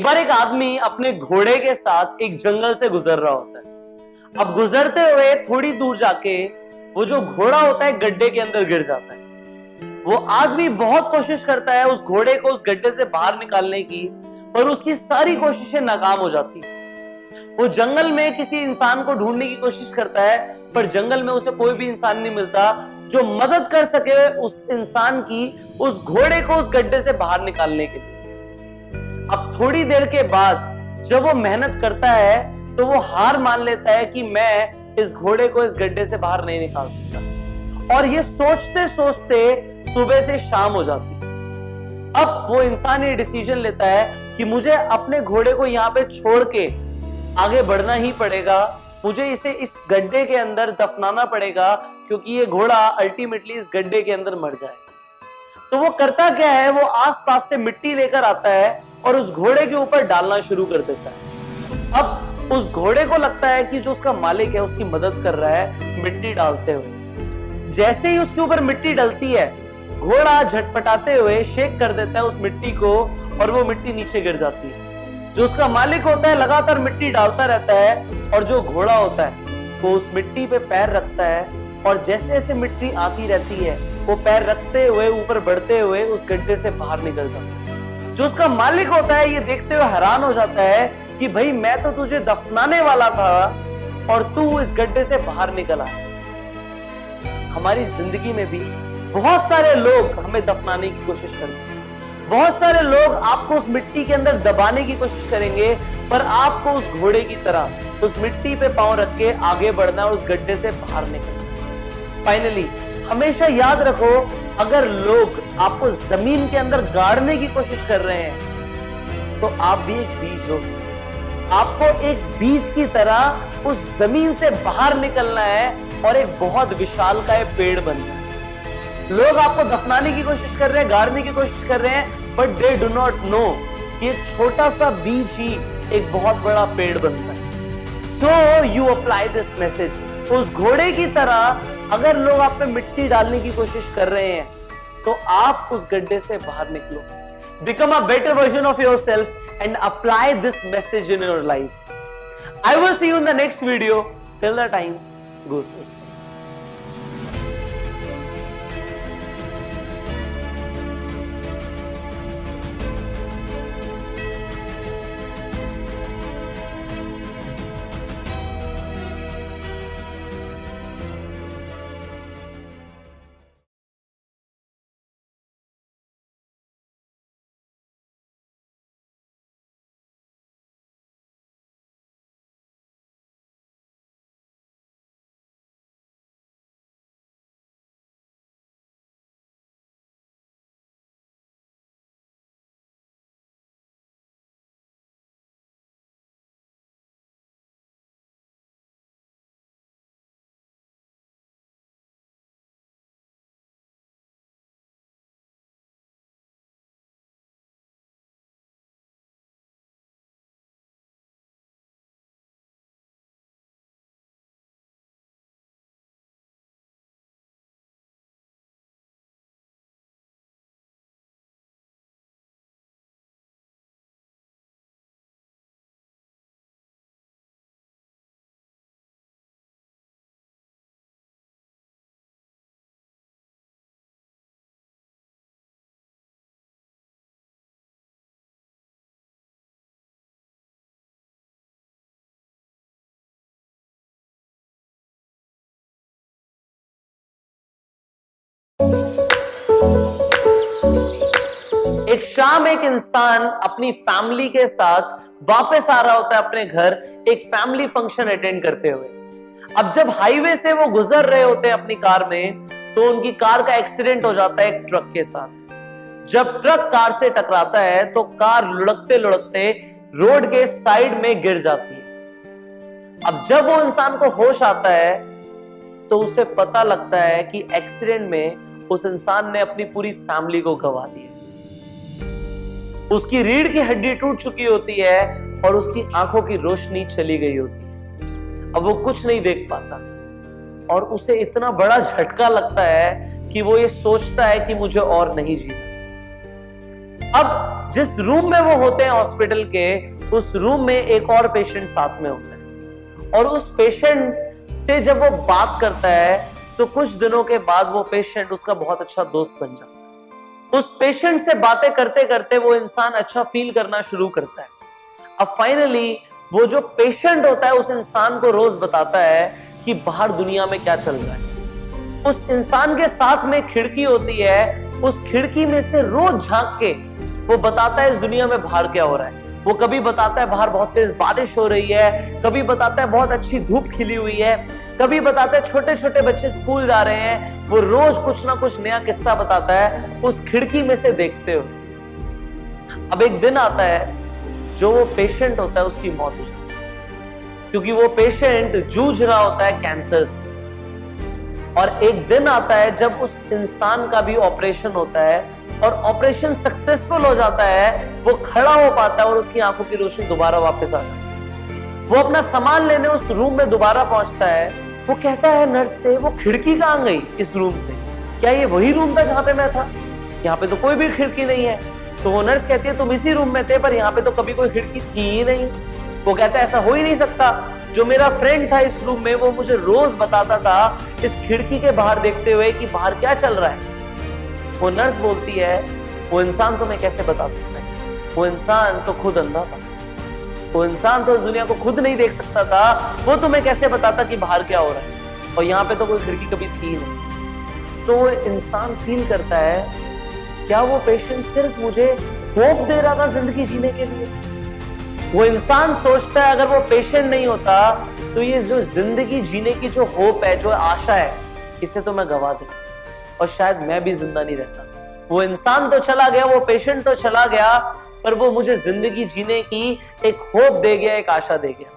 बार एक आदमी अपने घोड़े के साथ एक जंगल से गुजर रहा होता है। अब गुजरते हुए थोड़ी दूर जाके वो जो घोड़ा होता है गड्ढे के अंदर गिर जाता है। वो आदमी बहुत कोशिश करता है उस घोड़े को उस गड्ढे से बाहर निकालने की, पर उसकी सारी कोशिशें नाकाम हो जाती है। वो जंगल में किसी इंसान को ढूंढने की कोशिश करता है, पर जंगल में उसे कोई भी इंसान नहीं मिलता जो मदद कर सके उस इंसान की, उस घोड़े को उस गड्ढे से बाहर निकालने के लिए। अब थोड़ी देर के बाद जब वो मेहनत करता है तो वो हार मान लेता है कि मैं इस घोड़े को इस गड्ढे से बाहर नहीं निकाल सकता, और ये सोचते सोचते सुबह से शाम हो जाती है। अब वो इंसान ये डिसीजन लेता है कि मुझे अपने घोड़े को यहाँ पे छोड़ के आगे बढ़ना ही पड़ेगा, मुझे इसे इस गड्ढे के अंदर दफनाना पड़ेगा, क्योंकि ये घोड़ा अल्टीमेटली इस गड्ढे के अंदर मर जाएगा। तो वो करता क्या है, वो आसपास से मिट्टी लेकर आता है और उस घोड़े के ऊपर डालना शुरू कर देता है। अब उस घोड़े को लगता है कि जो उसका मालिक है उसकी मदद कर रहा है मिट्टी डालते हुए। जैसे ही उसके ऊपर मिट्टी डलती है, घोड़ा झटपटाते हुए शेक कर देता है उस मिट्टी को, और वो मिट्टी नीचे गिर जाती है। जो उसका मालिक होता है लगातार मिट्टी डालता रहता है, और जो घोड़ा होता है वो उस मिट्टी पे पैर रखता है, और जैसे जैसे मिट्टी आती रहती है वो पैर रखते हुए ऊपर बढ़ते हुए उस गड्ढे से बाहर निकल जाता है। जो उसका मालिक होता है ये देखते हुए हैरान हो जाता है कि भाई मैं तो तुझे दफनाने वाला था और तू इस गड्ढे से बाहर निकल आया। हमारी जिंदगी में भी बहुत सारे लोग हमें दफनाने की कोशिश करते हैं, बहुत सारे लोग आपको उस मिट्टी के अंदर दबाने की कोशिश करेंगे, पर आपको उस घोड़े की तरह उस मिट्टी पे पांव रख के आगे बढ़ना और उस गड्ढे से बाहर निकलना। फाइनली हमेशा याद रखो, अगर लोग आपको जमीन के अंदर गाड़ने की कोशिश कर रहे हैं तो आप भी एक बीज हो। आपको एक बीज की तरह उस जमीन से बाहर निकलना है और एक बहुत विशालकाय पेड़ बनना है। लोग आपको दफनाने की कोशिश कर रहे हैं, गाड़ने की कोशिश कर रहे हैं, but they do not know कि एक छोटा सा बीज ही एक बहुत बड़ा पेड़ बनता है। So you apply this message. उस घोड़े की तरह अगर लोग आप पे मिट्टी डालने की कोशिश कर रहे हैं तो आप उस गड्ढे से बाहर निकलो। Become a better version of yourself and apply this message in your life. I will see you in the next video. Till the time, go safe. एक शाम एक इंसान अपनी फैमिली के साथ वापस आ रहा होता है अपने घर, एक फैमिली फंक्शन अटेंड करते हुए। अब जब हाईवे से वो गुजर रहे होते हैं अपनी कार में, तो उनकी कार का एक्सीडेंट हो जाता है एक ट्रक के साथ। जब ट्रक कार से टकराता है तो कार लुढ़कते लुढ़कते रोड के साइड में गिर जाती है। अब जब वो इंसान को होश आता है तो उसे पता लगता है कि एक्सीडेंट में उस इंसान ने अपनी पूरी फैमिली को गंवा दिया। उसकी रीढ़ की हड्डी टूट चुकी होती है और उसकी आंखों की रोशनी चली गई होती है। अब वो कुछ नहीं देख पाता और उसे इतना बड़ा झटका लगता है कि वो ये सोचता है कि मुझे और नहीं जीना। अब जिस रूम में वो होते हैं हॉस्पिटल के, उस रूम में एक और पेशेंट साथ में होता है, और उस पेशेंट से जब वो बात करता है तो कुछ दिनों के बाद वो पेशेंट उसका बहुत अच्छा दोस्त बन जाता है। उस पेशेंट से बातें करते करते वो इंसान अच्छा फील करना शुरू करता है। अब फाइनली वो जो पेशेंट होता है उस इंसान को रोज बताता है कि बाहर दुनिया में क्या चल रहा है। उस इंसान के साथ में खिड़की होती है, उस खिड़की में से रोज झांक के वो बताता है इस दुनिया में बाहर क्या हो रहा है। वो कभी बताता है बाहर बहुत तेज बारिश हो रही है, कभी बताता है बहुत अच्छी धूप खिली हुई है, कभी बताता है छोटे छोटे बच्चे स्कूल जा रहे हैं। वो रोज कुछ ना कुछ नया किस्सा बताता है उस खिड़की में से देखते हो। अब एक दिन आता है जो वो पेशेंट होता है उसकी मौत हो जाती है, क्योंकि वो पेशेंट जूझ रहा होता है कैंसर से। और एक दिन आता है जब उस इंसान का भी ऑपरेशन होता है और ऑपरेशन सक्सेसफुल हो जाता है, वो खड़ा हो पाता है और उसकी आंखों की रोशनी दोबारा वापस आ जाती है। वो अपना सामान लेने उस रूम में दोबारा पहुंचता है। वो कहता है नर्स से, वो खिड़की कहां गई इस रूम से? क्या ये वही रूम था जहां पे मैं था? यहाँ पे तो कोई भी खिड़की नहीं है। तो वो नर्स कहती है तुम इसी रूम में थे, पर यहाँ पे तो कभी कोई खिड़की थी ही नहीं। वो कहता है ऐसा हो ही नहीं सकता, जो मेरा फ्रेंड था इस रूम में वो मुझे रोज बताता था इस खिड़की के बाहर देखते हुए कि बाहर क्या चल रहा है। वो नर्स बोलती है वो इंसान तुम्हें कैसे बता सकता है? वो इंसान तो खुद अंधा था, वो इंसान तो इस दुनिया को खुद नहीं देख सकता था, वो तुम्हें कैसे बताता कि बाहर क्या हो रहा है? और यहाँ पे तो कोई खिड़की कभी थी नहीं। तो वो इंसान फील करता है क्या वो पेशेंट सिर्फ मुझे होप दे रहा था जिंदगी जीने के लिए? वो इंसान सोचता है अगर वो पेशेंट नहीं होता तो ये जो जिंदगी जीने की जो होप है, जो आशा है, इसे तो मैं गवा देता और शायद मैं भी जिंदा नहीं रहता। वो इंसान तो चला गया, वो पेशेंट तो चला गया, पर वो मुझे जिंदगी जीने की एक होप दे गया, एक आशा दे गया।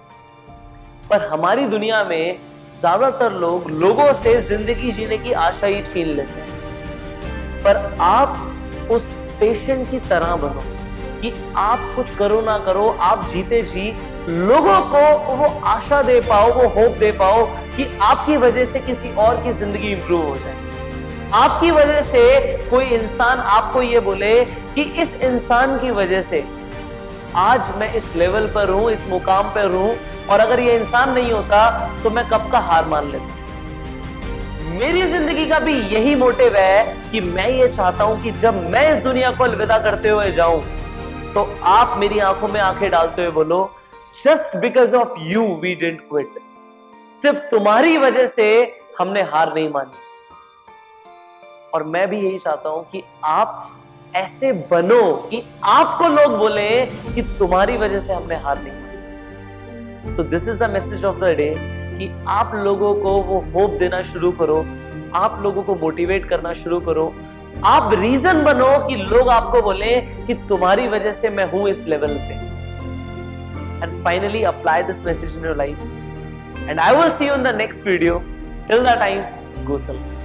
पर हमारी दुनिया में ज्यादातर लोग लोगों से जिंदगी जीने की आशा ही छीन लेते हैं। पर आप उस पेशेंट की तरह बनो कि आप कुछ करो ना करो, आप जीते जी लोगों को वो आशा दे पाओ, वो होप दे पाओ कि आपकी वजह से किसी और की जिंदगी इंप्रूव हो जाए। आपकी वजह से कोई इंसान आपको ये बोले कि इस इंसान की वजह से आज मैं इस लेवल पर हूं, इस मुकाम पर हूं, और अगर ये इंसान नहीं होता तो मैं कब का हार मान लेता। मेरी जिंदगी का भी यही मोटिव है कि मैं ये चाहता हूं कि जब मैं इस दुनिया को अलविदा करते हुए जाऊं तो आप मेरी आंखों में आंखें डालते हुए बोलो just because of you we didn't quit. सिर्फ तुम्हारी वजह से हमने हार नहीं मानी। और मैं भी यही चाहता हूं कि आप ऐसे बनो कि आपको लोग बोले कि तुम्हारी वजह से हमने हार नहीं मानी। So this is the message of the day कि आप लोगों को वो होप देना शुरू करो, आप लोगों को मोटिवेट करना शुरू करो। आप रीजन बनो कि लोग आपको बोले कि तुम्हारी वजह से मैं हूं इस लेवल पे। And finally apply this message in your life and I will see you in the next video. Till the time, go self.